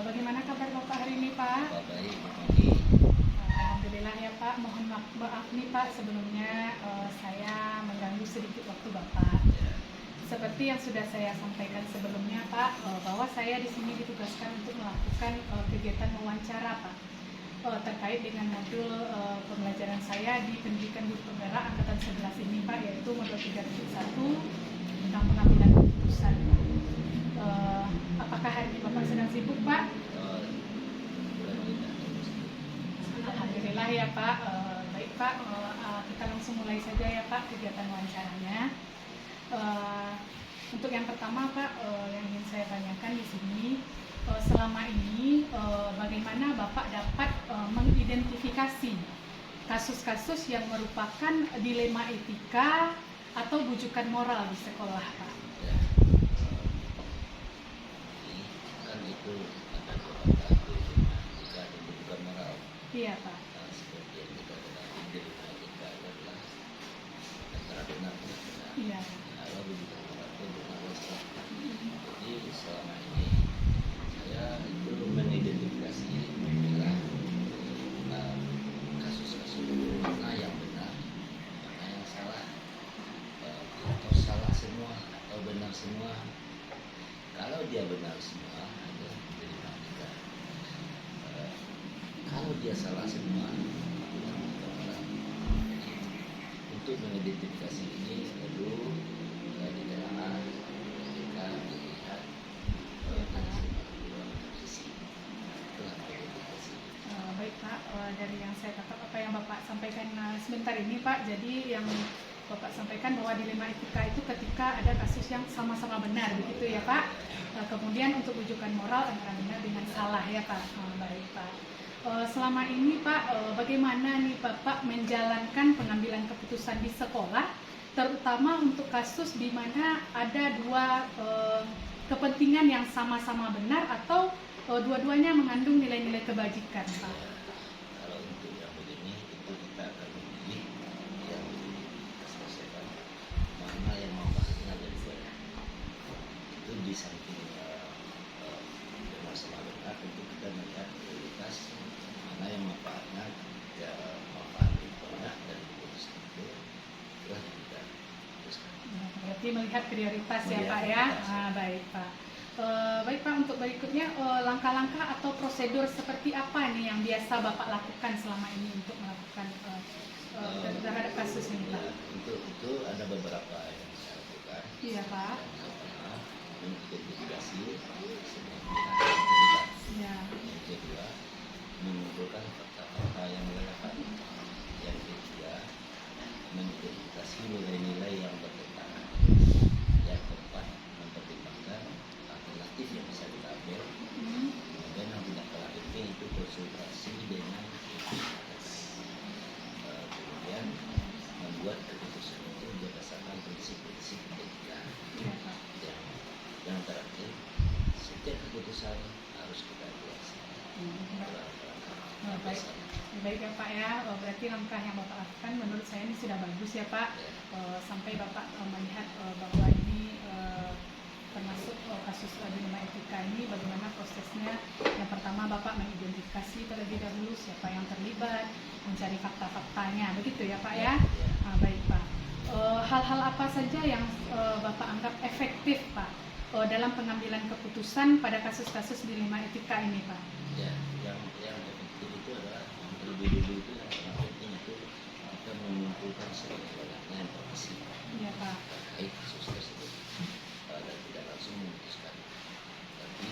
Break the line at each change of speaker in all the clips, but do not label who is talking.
Bagaimana kabar Bapak hari ini, Pak?
Baik.
Alhamdulillah ya Pak. Mohon maaf nih Pak, sebelumnya saya mengganggu sedikit waktu Bapak. Seperti yang sudah saya sampaikan sebelumnya Pak, bahwa saya di sini ditugaskan untuk melakukan kegiatan wawancara Pak, terkait dengan modul pembelajaran saya di Pendidikan Guru Penggerak Angkatan 11 ini Pak, yaitu modul 3.1 tentang pengambilan keputusan. Apakah hari ini Bapak sedang sibuk Pak? Alhamdulillah ya Pak. Baik Pak, kita langsung mulai saja ya Pak kegiatan wawancaranya. Untuk yang pertama Pak, yang ingin saya tanyakan di sini, selama ini bagaimana Bapak dapat mengidentifikasi kasus-kasus yang merupakan dilema etika atau bujukan moral di sekolah Pak?
Kan itu ada beberapa etika dan bujukan moral.
Iya Pak.
Seperti yang kita ketahui dilema etika adalah antara benar dan benar.
Iya.
Kalau bujukan moral itu benar dan salah. Jadi selama ini saya itu mengidentifikasi memilah kasus-kasus mana yang benar, mana yang salah, atau salah semua atau benar semua. Kalau dia benar semua ada dilema etika. Kalau dia salah semua, untuk mengidentifikasi ini perlu ditelaah ketika dilihat dari dua sisi. Itulah identifikasi.
Baik Pak, dari yang saya tangkap apa yang Bapak sampaikan sebentar ini Pak, jadi yang Bapak sampaikan bahwa dilema etika itu ketika ada kasus yang sama-sama benar, begitu ya Pak. Kemudian untuk rujukan moral antara benar dengan salah ya Pak. Baik Pak. Selama ini Pak, bagaimana nih Bapak menjalankan pengambilan keputusan di sekolah, terutama untuk kasus di mana ada dua kepentingan yang sama-sama benar atau dua-duanya mengandung nilai-nilai kebajikan Pak?
Kalau untuk yang begini itu kita akan memilih yang kita selesaikan mana yang membahasnya dari dua. Itu di samping benar sama benar, tentu kita
melihat prioritas ya
Melihat
Pak ya.
prioritas.
Baik Pak. Baik Pak, untuk berikutnya langkah-langkah atau prosedur seperti apa nih yang biasa Bapak lakukan selama ini untuk melakukan terhadap kasus ini Pak?
Ya, itu ada beberapa yang saya lakukan.
Iya Pak.
Yang pertama, mengidentifikasi semua pihak yang terlibat.
Iya.
Yang kedua, mengumpulkan fakta-fakta yang relevan. Yang ketiga, mengidentifikasi nilai-nilai yang bertentangan. Yang keempat, mempertimbangkan alternatif yang bisa kita ambil. Kemudian yang tidak kalah penting itu konsultasi dengan universitas. Kemudian membuat keputusan itu berdasarkan prinsip-prinsip etika.
Iya Pak.
Yang terakhir, setiap keputusan harus kita evaluasi.
Baik. Baik ya Pak ya, berarti langkah yang Bapak lakukan menurut saya ini sudah bagus ya Pak. Sampai Bapak melihat bahwa ini termasuk kasus dilema etika ini bagaimana prosesnya. Yang pertama Bapak mengidentifikasi terlebih dahulu siapa yang terlibat, mencari fakta-faktanya, begitu ya Pak ya. Baik Pak. Hal-hal apa saja yang Bapak anggap efektif Pak dalam pengambilan keputusan pada kasus-kasus dilema etika ini Pak?
Ya, yang efektif itu adalah yang terlebih dulu itu yang paling penting itu kita mengumpulkan sebanyak-banyaknya informasi
Iya Pak.
terkait kasus tersebut dan tidak langsung memutuskan. Tapi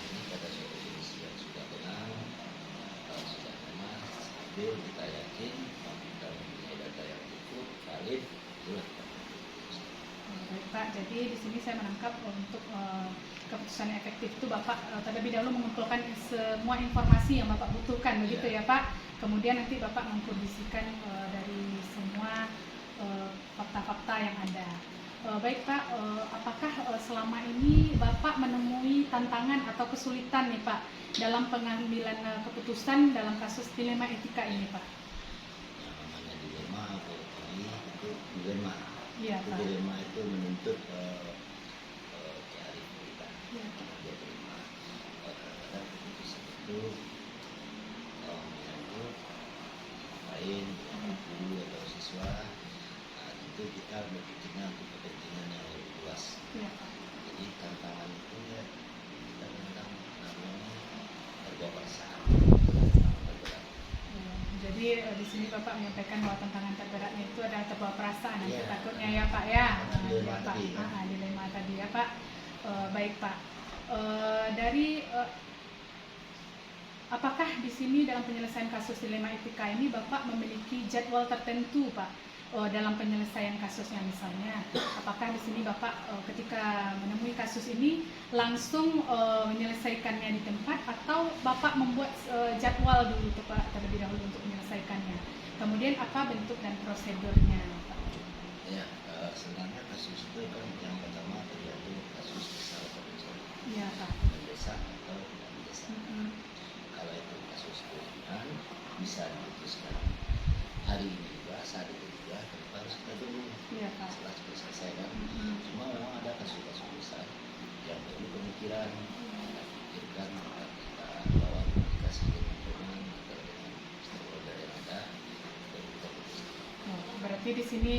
ini pada suatu kondisi yang sudah tenang, sudah nyaman, stabil, kita yakin kita mempunyai data yang cukup, valid, itulah kita memutuskan.
Baik Pak, jadi di sini saya menangkap untuk keputusan yang efektif itu Bapak terlebih dahulu mengumpulkan semua informasi yang Bapak butuhkan, begitu ya Pak. Kemudian nanti Bapak mengkondisikan dari semua fakta-fakta yang ada. Baik Pak, apakah selama ini Bapak menemui tantangan atau kesulitan nih Pak dalam pengambilan keputusan dalam kasus dilema etika ini Pak?
Yang namanya dilema atau itu dilema.
Iya Pak.
Dilema itu menuntut kearifan.
Iya.
Dia terima terhadap keputusan itu menyangkut lain guru atau siswa. Tentu kita berpikirnya untuk kepentingan yang lebih luas.
Iya Pak.
Jadi tantangan itu ya kita kadang namanya terbawa perasaan. Terberat.
Jadi di sini Bapak menyampaikan bahwa tantangan terberatnya itu adalah terbawa perasaan, nanti
Iya.
takutnya ya Pak ya.
Dilema
Iya, Pak.
tadi, ya.
Dilema tadi ya Pak. Baik Pak. Dari apakah di sini dalam penyelesaian kasus dilema etika ini Bapak memiliki jadwal tertentu Pak dalam penyelesaian kasusnya misalnya? Apakah di sini Bapak ketika menemui kasus ini langsung menyelesaikannya di tempat atau Bapak membuat jadwal dulu tuh Pak terlebih dahulu untuk menyelesaikannya? Kemudian apa bentuk dan prosedurnya Pak?
Ya, sebenarnya kasus itu kan yang pertama terjadi kasus besar atau kecil,
Iya Pak.
mendesak atau tidak mendesak. Kalau itu kasus ringan bisa diputuskan hari ini juga, saat itu juga, tanpa harus kita tunggu
Iya Pak.
setelah selesai kan. Cuma memang ada kasus-kasus besar yang perlu pemikiran, kita pikirkan, maka kita bawa komunikasi dengan teman atau dengan stakeholder yang ada dan kita putuskan.
Berarti di sini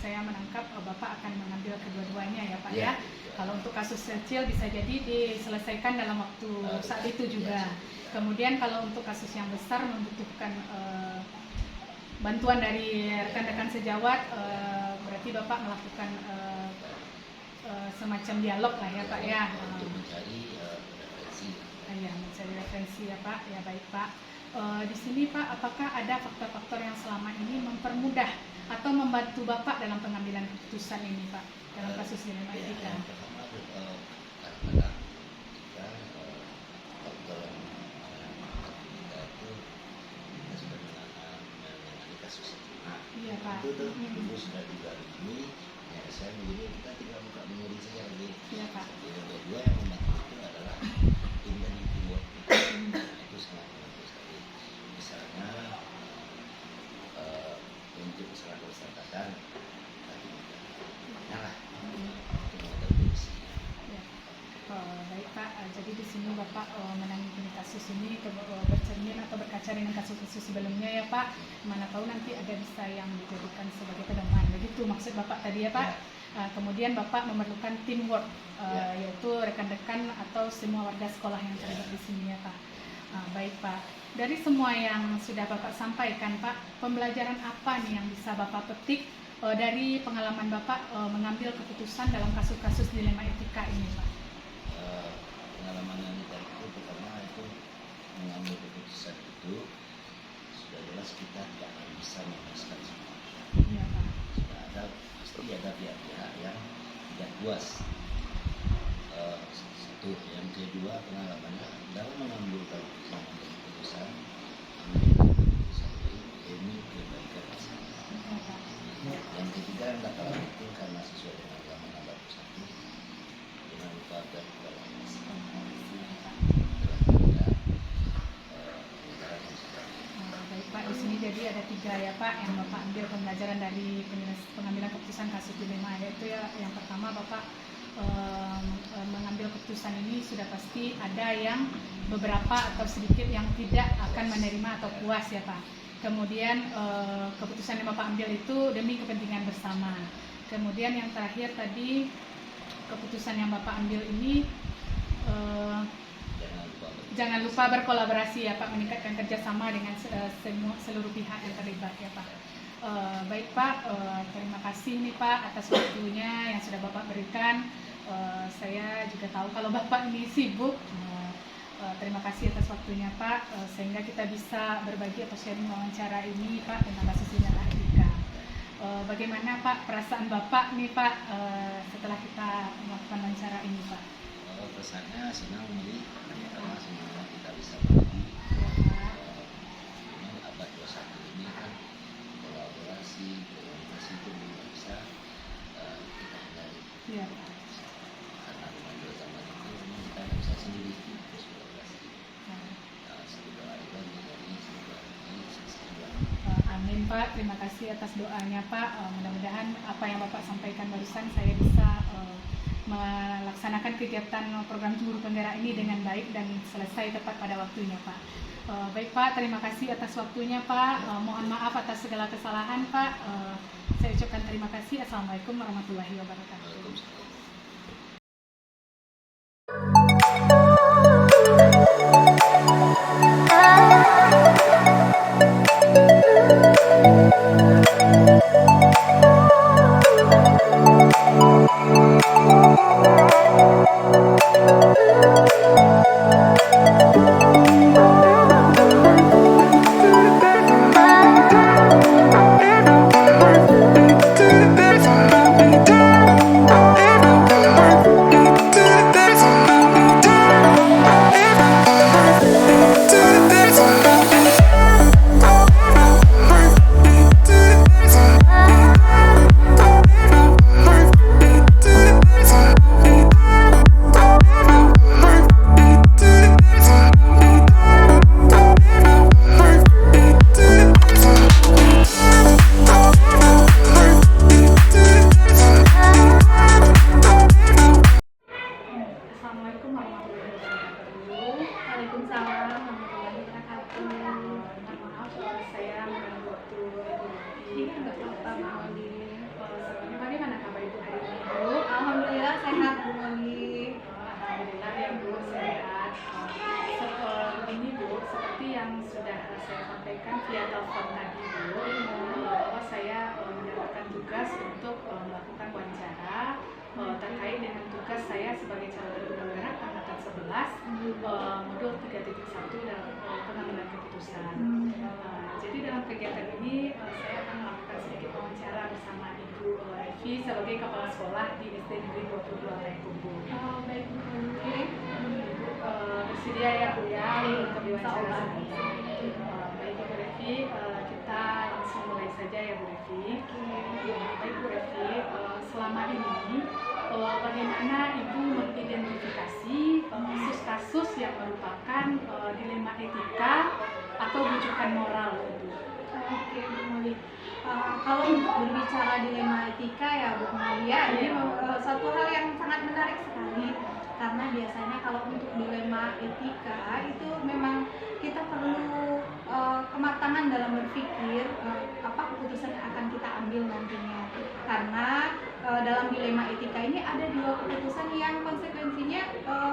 saya menangkap Bapak akan mengambil kedua-duanya ya Pak ya. Kalau untuk kasus kecil bisa jadi diselesaikan dalam waktu saat itu juga. Kemudian kalau untuk kasus yang besar membutuhkan bantuan dari rekan-rekan sejawat, berarti Bapak melakukan semacam dialog lah ya Pak ya.
Untuk mencari referensi.
Ya, mencari referensi ya Pak. Ya baik Pak. Di sini Pak, apakah ada faktor-faktor yang selama ini mempermudah atau membantu Bapak dalam pengambilan keputusan ini Pak dalam kasus dilema etika?
Yang pertama kadang-kadang kita faktor yang membantu kita itu kita sudah menangani kasus itu.
Iya Pak.
Itu sudah dilalui. Ya, saya begini kita tinggal buka memori saja lagi.
Iya Pak.
Yang kedua yang membantu itu adalah tim dan teamwork. Itu sangat membantu sekali. Misalnya untuk masalah keserentakan tadi nyala untuk mengatur polisi.
Ya. Baik Pak, jadi di sini Bapak menangani kasus ini bercermin atau berkaca dengan kasus-kasus sebelumnya ya Pak, mana tahu nanti ada bisa yang dijadikan sebagai pedoman, begitu maksud Bapak tadi ya Pak. Kemudian Bapak memerlukan teamwork, yaitu rekan-rekan atau semua warga sekolah yang terlibat di sini ya Pak. Baik Pak, dari semua yang sudah Bapak sampaikan Pak, pembelajaran apa nih yang bisa Bapak petik dari pengalaman Bapak mengambil keputusan dalam kasus-kasus dilema etika ini Pak?
Pengalaman yang kita itu pertama itu mengambil keputusan itu sudah jelas kita tidak akan bisa memuaskan semua.
Iya Pak.
Sudah ada, pasti ada pihak-pihak yang tidak puas. Satu, yang kedua pengalamannya dalam mengambil keputusan ini demi kebaikan bersama. Yang ketiga yang tak kalah penting karena sesuai dengan agama nomor 1, jangan lupa berdoa.
Baik Pak, di sini jadi ada 3 ya Pak yang Bapak ambil pembelajaran dari pengambilan keputusan kasus dilema, yaitu ya yang pertama Bapak mengambil keputusan ini sudah pasti ada yang beberapa atau sedikit yang tidak akan menerima atau puas ya Pak. Kemudian keputusan yang Bapak ambil itu demi kepentingan bersama. Kemudian yang terakhir tadi keputusan yang Bapak ambil ini jangan lupa berkolaborasi ya Pak, meningkatkan kerjasama dengan seluruh pihak yang terlibat ya Pak. Baik Pak, terima kasih nih Pak atas waktunya yang sudah Bapak berikan. Saya juga tahu kalau Bapak ini sibuk. Terima kasih atas waktunya Pak, sehingga kita bisa berbagi atau sharing wawancara ini Pak tentang kasus dilema etika. Bagaimana Pak perasaan Bapak nih Pak setelah kita melakukan wawancara ini Pak?
Perasaannya senang nih, karena semuanya kita bisa berbagi. Memang abad 21 ini kan kolaborasi, komunikasi itu belum bisa kita hindari.
Iya.
Karena dengan zaman itu memang kita nggak bisa sendiri terus kolaborasi. Satu doa itu menjadi sebuah kesatuan.
Amin Pak, terima kasih atas doanya Pak. Mudah-mudahan apa yang Bapak sampaikan barusan saya bisa melaksanakan kegiatan program Guru Penggerak ini dengan baik dan selesai tepat pada waktunya Pak. Baik Pak, terima kasih atas waktunya Pak. Mohon maaf atas segala kesalahan Pak. Saya ucapkan terima kasih. Assalamualaikum warahmatullahi wabarakatuh. Bagaimana kabar Ibu hari ini Bu?
Alhamdulillah sehat Bu Moni.
Alhamdulillah ya Bu, sehat. Ini Bu, seperti yang sudah saya sampaikan via telepon tadi Bu, bahwa saya mendapatkan tugas untuk melakukan wawancara terkait dengan tugas saya sebagai calon guru penggerak angkatan 11 modul 3.1 dalam pengambilan keputusan. Jadi dalam kegiatan ini saya akan melakukan sedikit wawancara bersama Ibu Revi sebagai kepala sekolah di SD Negeri 22 Payakumbuh.
Baik Bu Moni.
Ibu bersedia ya Bu ya untuk diwawancara ini. Baik Bu Revi, kita langsung mulai saja ya Bu Revi. Baik Bu Revi, selama ini bagaimana Ibu mengidentifikasi kasus-kasus yang merupakan dilema etika atau rujukan moral Ibu?
Oke, Bu Moli. Kalau untuk berbicara dilema etika ya Bu Moli ya, ini suatu hal yang sangat menarik sekali karena biasanya kalau untuk dilema etika itu memang kita perlu kematangan dalam berpikir apa keputusan yang akan kita ambil nantinya karena dalam dilema etika ini ada dua keputusan yang konsekuensinya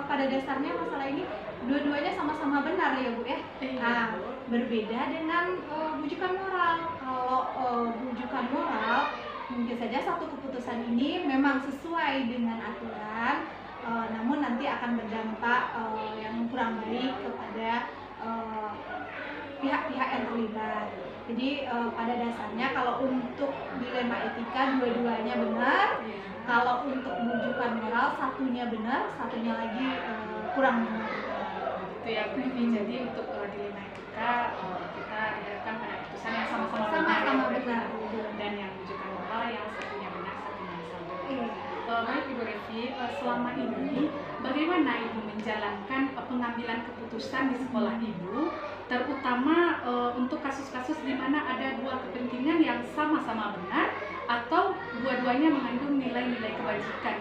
pada dasarnya masalah ini dua-duanya sama-sama benar ya Bu ya. Nah, berbeda dengan bujukan moral. Kalau bujukan moral mungkin saja satu keputusan ini memang sesuai dengan aturan, namun nanti akan berdampak yang kurang baik kepada pihak-pihak yang terlibat. Jadi pada dasarnya kalau untuk dilema etika dua-duanya benar, kalau untuk bujukan moral satunya benar, satunya lagi kurang benar.
Itu ya Bu Evi. Jadi untuk dilema etika kita dihadapkan pada keputusan yang sama-sama benar,
Sama-sama
ya, Bu Evi.
benar.
Dan yang bujukan moral yang satunya benar, satunya salah.
Iya.
Baik Ibu Revi, selama ini bagaimana Ibu menjalankan pengambilan keputusan di sekolah Ibu, terutama untuk kasus-kasus di mana ada dua kepentingan yang sama-sama benar atau dua-duanya mengandung nilai-nilai kebajikan?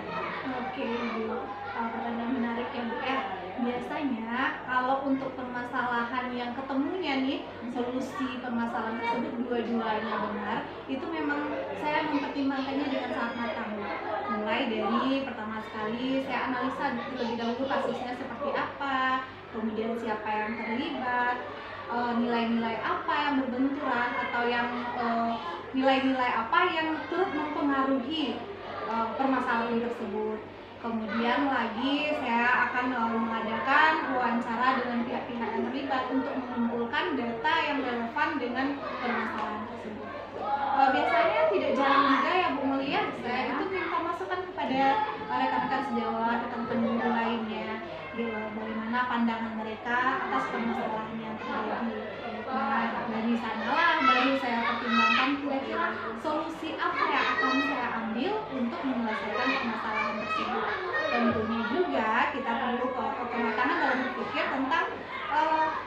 Oke, Ibu. Pertanyaan menarik ya Bu ya. Biasanya kalau untuk permasalahan yang ketemunya nih solusi permasalahan tersebut dua-duanya benar, itu memang saya mempertimbangkannya dengan sangat matang. Mulai dari pertama sekali saya analisa terlebih dahulu kasusnya seperti apa, kemudian siapa yang terlibat, nilai-nilai apa yang berbenturan atau yang nilai-nilai apa yang turut mempengaruhi permasalahan tersebut. Kemudian lagi saya akan mengadakan wawancara dengan pihak-pihak yang terlibat untuk mengumpulkan data yang relevan dengan permasalahan tersebut. Biasanya tidak jarang juga ya Bu Mulia, saya itu minta masukan kepada rekan-rekan sejawat, rekan-rekan guru lainnya, bagaimana pandangan mereka atas permasalahan yang terjadi. Nah, dari sanalah baru saya pertimbangkan kira-kira solusi apa yang akan saya ambil untuk menyelesaikan permasalahan tersebut. Tentunya juga kita perlu kematangan dalam berpikir tentang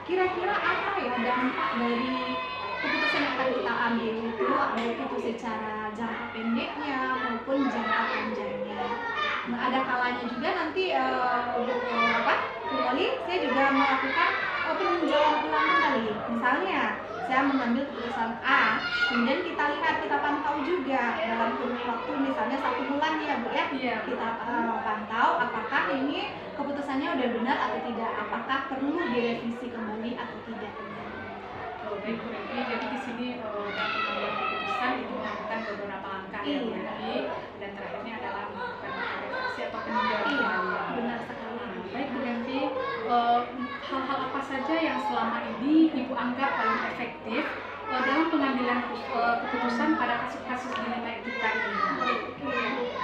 kira-kira apa ya dampak dari keputusan yang akan kita ambil itu, baik itu secara jangka pendeknya maupun jangka panjangnya. Nah, ada kalanya juga nanti kembali saya juga melakukan peninjauan ulang kembali. Misalnya saya mengambil keputusan A, kemudian kita lihat, kita pantau juga dalam kurun waktu misalnya 1 bulan ya Bu ya.
Iya.
Kita pantau apakah ini keputusannya udah benar atau tidak, apakah perlu direvisi kembali atau tidak.
Baik Bu Evi, jadi di sini dalam pengambilan keputusan itu melakukan beberapa langkah ya Bu Evi, dan terakhirnya adalah melakukan revisi atau peninjauan
Iya,
kembali.
benar sekali.
Baik Bu Evi, hal-hal apa saja yang selama ini Ibu anggap paling efektif dalam pengambilan keputusan pada kasus-kasus dilema etika ini?
Oke,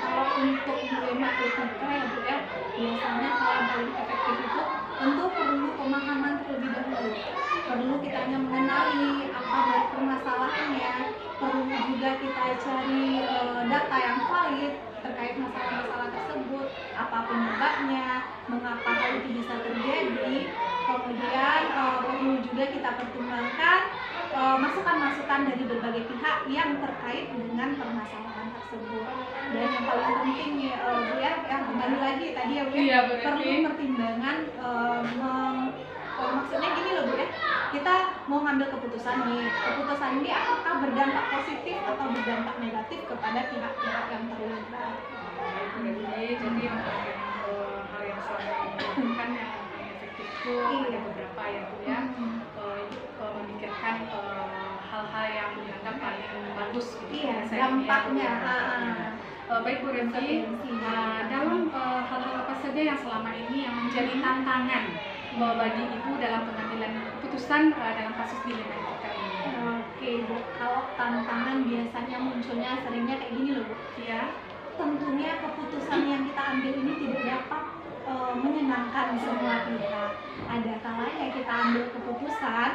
kalau untuk dilema etika ya Bu ya, biasanya hal yang paling efektif itu tentu perlu pemahaman terlebih dahulu. Perlu kitanya mengenali apa dari permasalahannya, perlu juga kita cari data yang valid terkait masalah-masalah tersebut, apa penyebabnya, mengapa hal itu bisa terjadi. Kemudian perlu juga kita pertimbangkan masukan-masukan dari berbagai pihak yang terkait dengan permasalahan tersebut. Dan yang paling penting ya Bu ya, yang kembali lagi tadi ya Bu ya,
Iya, Bu Evi.
perlu pertimbangan maksudnya gini loh Bu ya, kita mau ngambil keputusan nih, keputusan ini apakah berdampak positif atau berdampak negatif kepada pihak-pihak yang terlibat.
Baik Bu Evi, jadi hal yang selama ini dilakukan yang paling efektif itu ada beberapa ya Bu ya. Ibu memikirkan hal-hal yang dianggap paling bagus gitu.
Iya,
Saya
dampaknya.
Baik Bu Evi, dalam hal-hal apa saja yang selama ini yang menjadi tantangan bagi Ibu dalam pengambilan keputusan dalam kasus dilema etika ini?
Oke Bu, kalau tantangan biasanya munculnya seringnya kayak gini loh Bu.
Ya,
Tentunya keputusan yang kita ambil ini tidak dapat menyenangkan semua pihak. Ada kalanya kita ambil keputusan,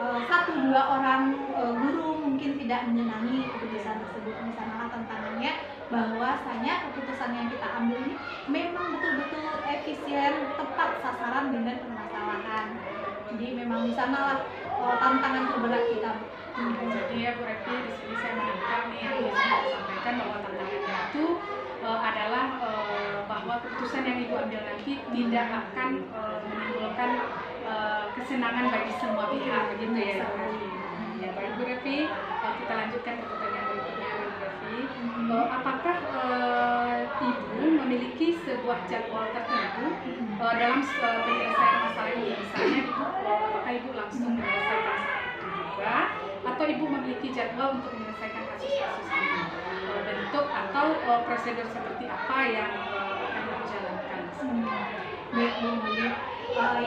1-2 orang guru mungkin tidak menyenangi keputusan tersebut. Misalnya tantangannya bahwasanya keputusan yang kita ambil ini memang betul-betul efisien, tepat sasaran dengan permasalahan. Jadi memang di sanalah tantangan terberat kita.
Jadi ya Bu Revi, di sini saya menangkap nih yang saya sampaikan bahwa tantangannya itu adalah bahwa keputusan yang Ibu ambil nanti tidak akan menimbulkan kesenangan bagi semua pihak, begitu ya Bu Revi. Ya baik Bu Revi, kita lanjutkan ke pertanyaan berikutnya Bu Revi. Apakah Ibu memiliki sebuah jadwal tertentu dalam penyelesaian masalah ini? Misalnya Ibu, apakah Ibu langsung menyelesaikan saat itu juga, atau Ibu memiliki jadwal untuk menyelesaikan kasus-kasus ini? Bentuk atau prosedur seperti apa yang akan Ibu jalankan?
Baik Bu Muli,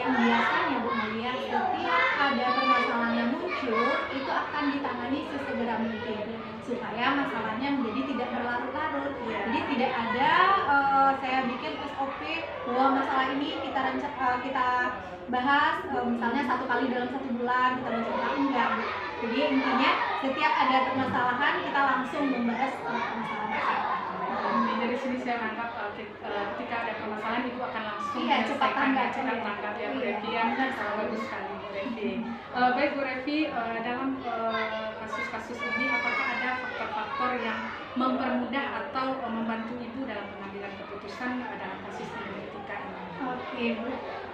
yang biasanya Bu Muli ya, setiap ada permasalahan yang muncul itu akan ditangani sesegera mungkin supaya masalahnya menjadi tidak berlarut-larut. Jadi tidak ada saya bikin SOP bahwa masalah ini kita bahas misalnya 1 kali dalam 1 bulan kita baca, enggak Bu. Jadi intinya setiap ada permasalahan kita langsung membahas permasalahan.
Dari sini saya menangkap ketika ada permasalahan Ibu akan langsung
cepat tanggap
ya Bu Revi, yang bagus sekali Bu Revi. Baik Bu Revi, dalam kasus-kasus ini apakah ada faktor-faktor yang mempermudah atau membantu Ibu dalam pengambilan keputusan dalam kasus dilema etika ini?
Oke Bu,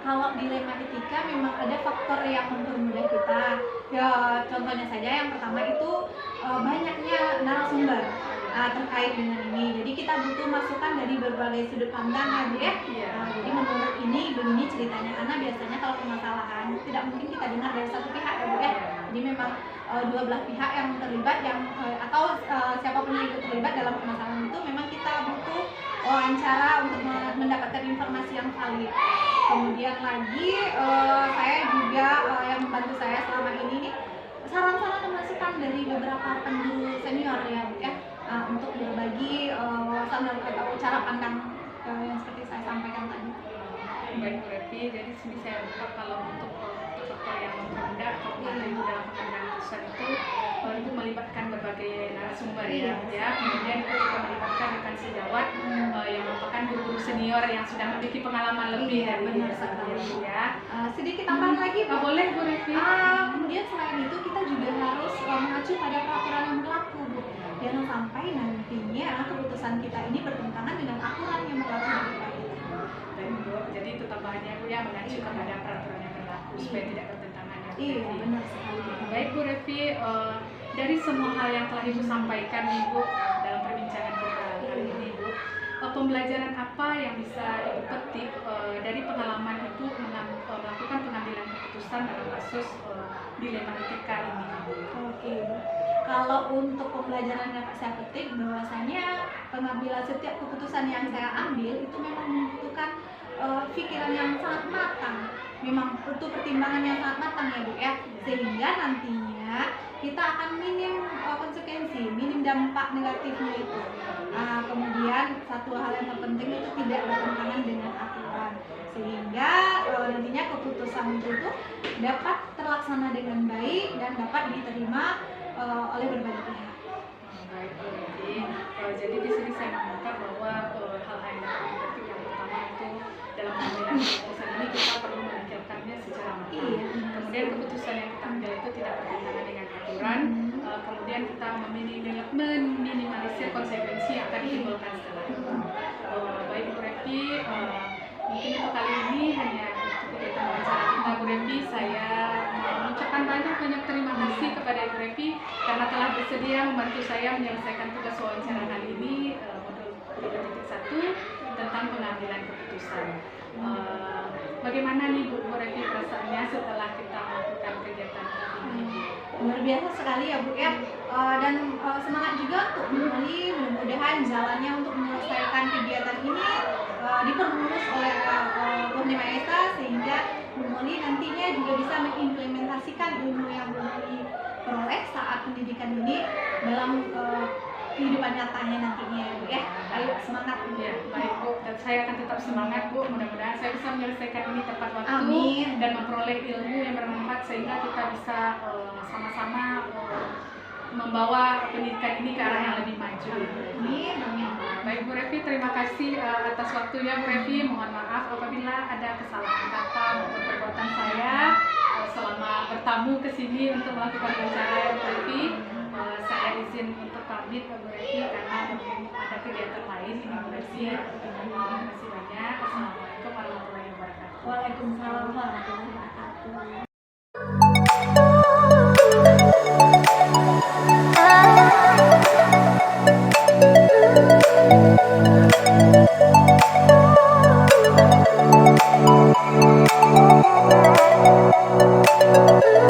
kalau dilema etika memang ada faktor yang mempermudah kita. Ya, contohnya saja yang pertama itu banyaknya narasumber terkait dengan ini. Jadi kita butuh masukan dari berbagai sudut pandang ya Bu ya. Jadi menurut ini begini ceritanya, karena biasanya kalau permasalahan tidak mungkin kita dengar dari satu pihak ya Bu ya. Jadi memang dua belah pihak yang terlibat atau siapapun yang ikut terlibat dalam permasalahan itu memang kita butuh wawancara untuk mendapatkan informasi yang valid. Kemudian lagi saya juga yang membantu saya selama ini nih saran-saran dan masukan dari beberapa penduduk senior ya Bu ya, untuk berbagi wawasan atau cara pandang yang seperti saya sampaikan tadi.
Baik Bu Revi, jadi sini saya buka kalau untuk faktor yang mempermudah atau membantu dalam pengambilan keputusan itu Ibu melibatkan berbagai narasumber ya. Kemudian Ibu juga melibatkan rekan sejawat yang merupakan guru-guru senior yang sudah memiliki pengalaman lebih dari
benar sekali
ya.
Sedikit tambahan lagi Bu.
Boleh Bu Revi.
Kemudian selain itu kita juga harus mengacu pada peraturan yang berlaku Bu. Jangan sampai nantinya keputusan kita ini bertentangan dengan aturan yang berlaku di negara kita.
Baik Bu, jadi itu tambahannya Bu ya, mengacu kepada peraturan yang berlaku supaya tidak bertentangan ya Bu
Iya,
Revi.
benar sekali.
Baik Bu Revi, dari semua hal yang telah Ibu sampaikan Ibu dalam perbincangan kita kali ini Bu, pembelajaran apa yang bisa Ibu petik dari pengalaman Ibu melakukan pengambilan keputusan dalam kasus dilema etika ini Bu?
Oke, kalau untuk pembelajaran yang saya petik bahwasanya pengambilan setiap keputusan yang saya ambil itu memang membutuhkan pikiran yang sangat matang, memang butuh pertimbangan yang sangat matang ya Bu ya, sehingga nantinya kita akan minim konsekuensi, minim dampak negatifnya itu. Kemudian satu hal yang terpenting itu tidak bertentangan dengan aturan, sehingga nantinya keputusan itu dapat terlaksana dengan baik dan dapat diterima oleh berbagai pihak.
Baik Bu Revi, jadi di sini saya menangkap bahwa hal-hal yang dapat dipetik yang pertama itu dalam pengambilan keputusan ini kita perlu memikirkannya secara matang. Kemudian keputusan yang kita ambil itu tidak bertentangan dengan aturan. Kemudian kita meminimalisir konsekuensi yang akan ditimbulkan setelah itu. Baik Bu Revi, mungkin itu kali ini hanya untuk kegiatan wawancara kita Bu Revi. Saya mengucapkan banyak terima kasih kepada Ibu Revi karena telah bersedia membantu saya menyelesaikan tugas wawancara kali ini modul 3.1 tentang pengambilan keputusan. Bagaimana nih Bu Revi perasaannya setelah kita melakukan kegiatan ini?
Luar biasa sekali ya Bu ya, dan semangat juga untuk kembali, mudah-mudahan jalannya untuk menyelesaikan kegiatan ini dipermulus oleh Tuhan Yang Maha Esa, sehingga Bu Moli nantinya juga bisa mengimplementasikan ilmu yang Bu Moli peroleh saat pendidikan ini dalam kehidupan nyatanya nantinya ya Bu ya. Ayo semangat Bu.
Ya, baik Bu, dan saya akan tetap semangat Bu. Mudah-mudahan saya bisa menyelesaikan ini tepat waktu.
Amin.
Dan memperoleh ilmu yang bermanfaat sehingga kita bisa sama-sama membawa pendidikan ini ke arah yang lebih maju.
Amin. Amin.
Baik Bu Revi, terima kasih atas waktunya Bu Revi. Mohon maaf apabila ada kesalahan kata maupun perbuatan saya selama bertahun tamu ke sini untuk melakukan wawancara ya Bu Revi. Saya izin untuk pamit Bu Revi karena ada kegiatan lain ini Bu Revi. Terima kasih banyak. Assalamualaikum warahmatullahi wabarakatuh.
Waalaikumsalam warahmatullahi wabarakatuh.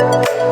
Thank you.